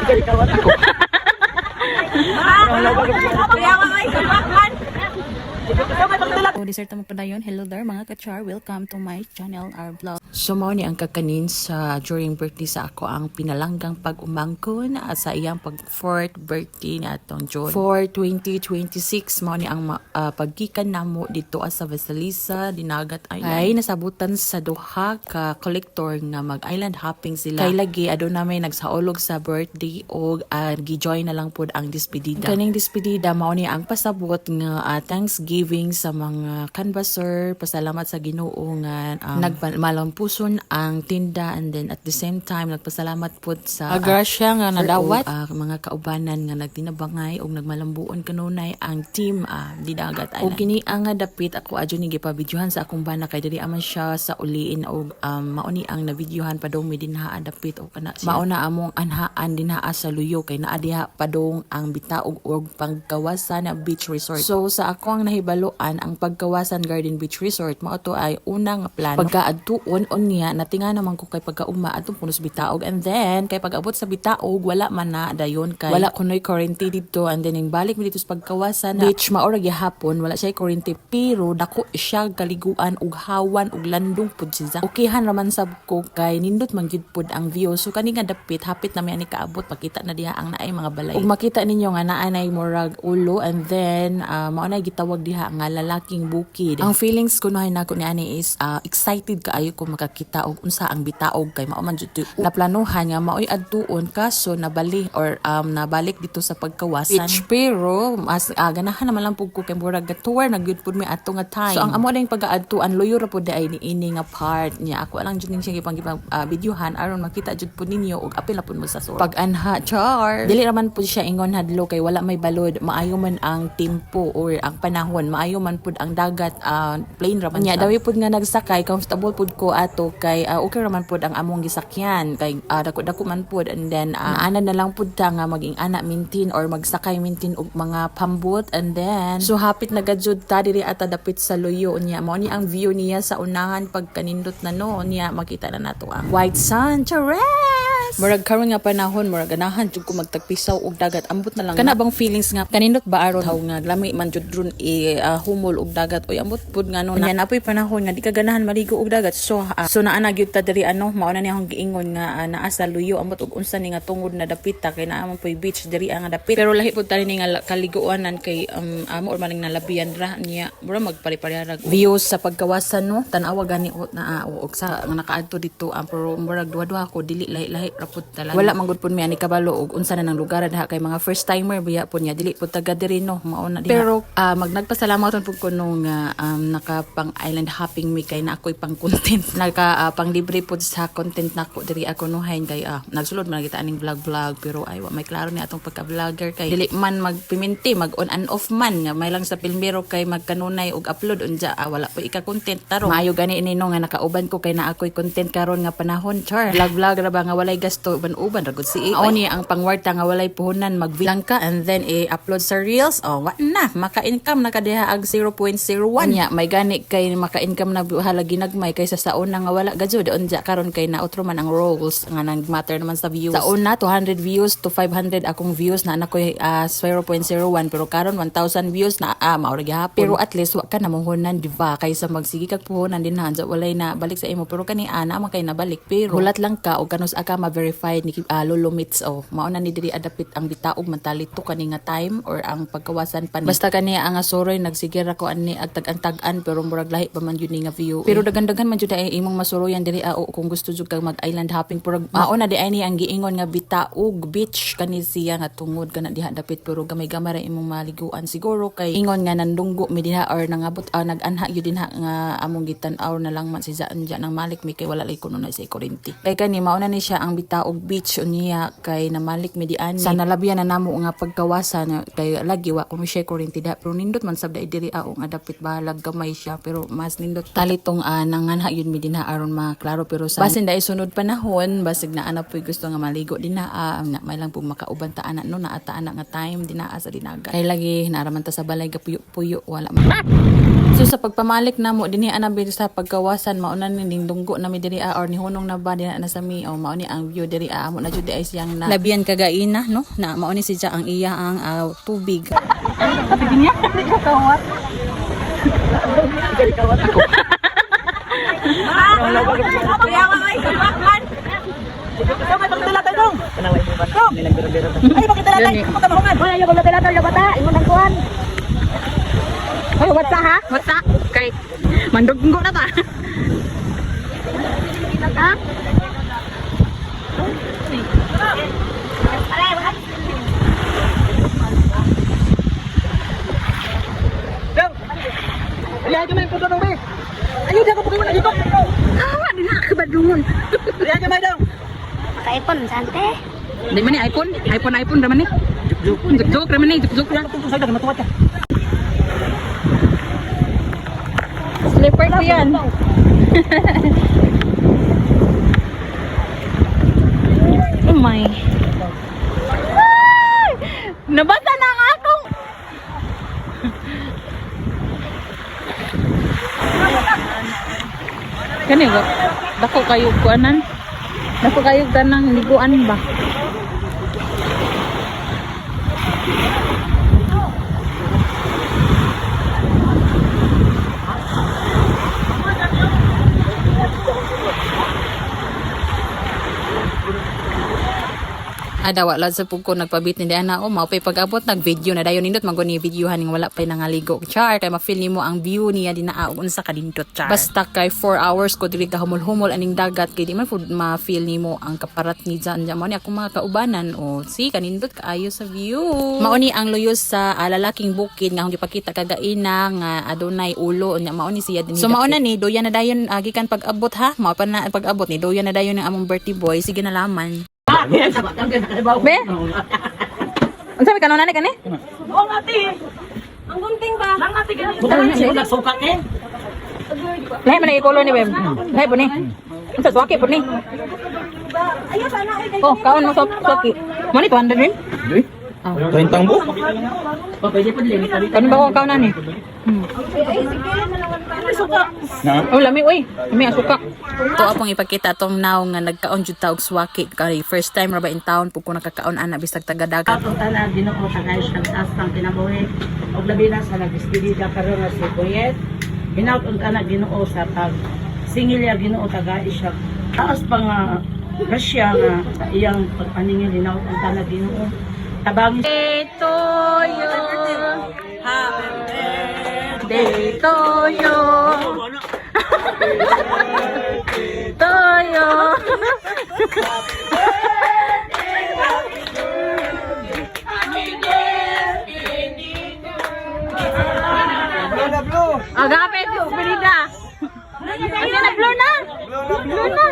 So, dessert mo pa dayon. Hello there mga kachar. Welcome to my channel, our vlog. So, mo ni ang kakanin sa during birthday sa ako ang pinalanggang pag-umangkon sa iyang pag-4th birthday ni atong June 4, 2026. Mo ni ang paggikan namo dito sa Vasalisa, Dinagat Island. Ay, nasabutan sa duha ka collector nga mag-island hopping sila. Kay lagi, adon namin nagsaulog sa birthday o gi-join na lang po ang despedida. Kaning despedida, mao ni ang pasabot nga Thanksgiving sa mga canvasser, pasalamat sa Ginoo nga nagmalampuson ang tinda, and then at the same time nagpasalamat po sa grasya nga nadawat mga kaubanan nga nagtinabangay og nagmalambuon kanunay ang team Dinagat Island. Og kini ang dapit ako adyo ni gipabidyohan sa akong bana kay diri aman siya sa uliin og mao ni ang nabidyohan padong mi dinha dapit og kana siya. Mao na among anhaan dinha sa Luyo kay naa diha padong ang bitaog og pagkawasan beach resort. So sa ako ang nahibaloan ang pagkawasan Garden Beach Resort mao to ay unang plano pagkaadtuon unya natinga naman ko kay pagkauma atong punos bitaog, and then kay pag-abot sa bitaog wala man na dayon kay wala kunoy quarantine dito, and then ning balik mi dito sa pagkawasan beach maora gihapon wala siya quarantine pero dako siya kaliguan ug hawan ug landong pud siya. Okeyhan raman sab ko kay nindot man gyud pud ang view. So kani nga dapit hapit na mi ani kaabot pakita na diha ang naay mga balay. Ug makita ninyo nga naa nay murag ulo, and then mao na gitawag diha nga lalaking bukid. Ang feelings ko na nako ni ani is excited kaayo ko makakita og unsa ang bitaog kay mao man jud naplanuhan nga maoy adtuon kaso nabali or nabalik dito sa pagkawasan. Pero mas ganahan naman lang pug ko kay murag tour na gyud pud mi ato nga time. So ang amo ding pag-aadtuan loyo ra pud ay niini nga part niya. Ako lang jud ning sige pang videohan aron makita jud pud ninyo og apil na pud mo sa sura. Pag-anha char. Dili raman pud siya ingon hadlo kay wala may balod. Maayo man ang tempo or ang panahon. Maayo man pud ang dagat plain raman niya. Dawi pud nga nagsakay comfortable pud ko ato kay okay raman pud ang among gisakyan kay dako-dako man pud, and then ana na lang pud ta nga maging ana mintin or magsakay mintin og mga pambot, and then so hapit na gadzud ta diri ata dapit sa Luyo niya. Mao ni ang view niya sa unahan pagkanindot na no niya makita na nato ang white sun. Chares! Murag karon nga panahon murag ganahan jud ko magtagpisaw og dagat, ambot na lang kana bang feelings nga kanindot ba aron haw nga lami man jud ron humol og dagat oy ambot pud nga no na napoy panahon nga di ka ganahan maligo og dagat. So naa na gyud ta diri mao na ni akong giingon nga naa sa Luyo ambot og unsa ni nga tungod na dapit ta kay naa man poy beach diri nga dapit, pero lahi pud tani nga kaliguanan kay amo or maning nalabian ra niya mura magpari-parihara views sa pagkawasan no tan-awa gani na og sa nga nakaadto dito pero murag duha-duha ko dili lahi ra pud talaga wala man gud pud mi ani kabalo og unsa na nang lugar diha kay mga first timer biya pud niya dili pud taga diri no mao na diha. Pero nagpasalamat pud ko nung naka pang island hopping mi kay na ako'y pang content naka pang libre pud sa content nako diri ako nuhain kay nagsulod man kita aning vlog pero ay wa may klaro ni atong pagka-vlogger kay dili man magpiminti mag on and off man nga may lang sa filmero kay magkanunay og upload unja wala po ika-content taro maayo gani nino nga nakauban ko kay na ako'y content karon nga panahon char vlog ra ba nga walay gasto uban ra gud si ni ang pangwarta nga walay puhunan magbilang ka and then i-upload sa reels wa na maka-income na kadiha ag 0.01 nya may gani kay maka-income na halagi nagmay kaysa sa una nga wala gajud unja karon kay na utro man ang roles nga nag matter naman sa views. Sa una 200 views to 500 akong views na ako'y 0.01 pero karon 1,000 views na mao ra gyapon. Pero at least wa ka na mohunan diba kaysa magsigi kag puhunan din hanja walay na balik sa imo, pero kani ana man kay nabalik pero hulat lang ka og kanus aka ma-verified ni Lolo Mits mao na ni diri adapit ang bitaog mantalito kani nga time or ang pagkawasan pa ni basta kani ang asoroy nagsigir ako ani ag tag-an pero murag lahi pa man jud ni nga view. Pero dagan-dagan man jud ay imong masuroyan diri kung gusto jud kag mag-island hopping pero mao na di ay ni ang giingon nga bitaog beach kani siya nga tungod kana diha dapit pero gamay-gamay ra imong maliguan siguro kay ingon nga nandunggo mi diha or nangabot nag-anha gyud dinha nga among gitan-aw na lang man si anja nang malik mi kay wala lay kuno na sa kurente kay kani mao na ni siya ang bitaog beach unya kay namalik mi dian sa nalabian na namo nga pagkawasan kay lagi wa kuno siya kurente diha pero nindot man sab diri nga dapit bahalag gamay siya pero mas nindot talitong nanganha yun mi dinha aron maklaro pero sa basin dai sunod panahon basig na ana poy gusto nga maligo dinha may lang po makauban ta ana no na ata ana nga time dinha sa Dinagat kay lagi naraman ta sa balay ga puyo-puyo wala man So sa pagpamalik na mo dinhi ana bid sa pagkawasan mauna ni ning dunggo na mi diri or ni hunong na ba dinha na sa mi o mao ni ang view diri amo na jud ay siyang na labian kagaina no na mao ni siya ang iya ang tubig. Sabi niya kawat. Kawat ako. Kaya ay bakman. Sa may pagdala tayo dong. Kanaway mo ba? Ay bakit dala tayo? Pagkamahungan. Ay yung dala tayo bata, ingon ang kuan. Oh, what's that, ha? What's that? Kay manduggo na ta. Ha? Dong. Lihat kemay puto dong, be. Ayo dah ko pergi dito. Awa din na kabadungon. Lihat kemay dong. Ka-iPhone sante. Di mana iPhone? iPhone raman ni. Juk raman ni, juk lang tu saya dah matuwat. Slipper ko yan. Oh my. Ay! Nabasa na ang akong. Kani ba? Dako kayo kuanan. Dako kayo tanang liguan ba? Ada wala sa pug ko nagpabit ni ana o mao pay pag-abot nag-video na dayon nindot maguni videohan ning wala pay nangaligo char kay ma-feel nimo ang view niya dinaaon sa kadindot char basta kay 4 hours ko diri ka humol-humol aning dagat kay di man pud ma-feel nimo ang kaparat ni dyan mo ni ako mga kaubanan o si kanindot kaayo sa view mao ni ang luyos sa lalaking bukid nga akong gipakita kagaina nga adunay ulo nya mao ni siya din so mao na ni doyan na dayon gikan pag-abot ha mao pa na pag-abot ni doyan na dayon ang among birthday boy sige na laman. Be? Unsa may kanunay kani? Oo ate. Ang gunting ba? Ang ate ganito. Bukan siya nagsukak eh. Lahi man i-color ni Beb. Lahi po ni. Unsa suwaki po ni? Ayo sana ay Oh, kaon mo suwaki. Mo ni 200 rin? Di? Rentang bu? Oh, pwede po din. Kani ba ko kaon na ni? Na? Oh, lami oy. Lami ang suka. Ito apong ipakita tong now nga nagkaon jud ta og swaki kay first time ra ba in town pug ko nakakaon ana bisag taga-dagat. Atong tanan Ginoo sa guys nagtaas ng kinabuhi og labi na sa nagdespedida karon nga si Kuyet. Hinaut ang tanan Ginoo sa pag singilya Ginoo taga isya. Taas pa nga grasya nga sa iyang pagpaningil hinaut ang tanan Ginoo. Tabangi To you. Happy birthday to you. To you. Agape si Spirida. Ano na blue na? Blue na.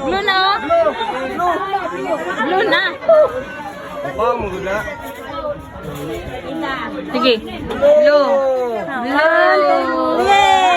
Blue na. Blue na. Sige. Blue. Blue. Yay!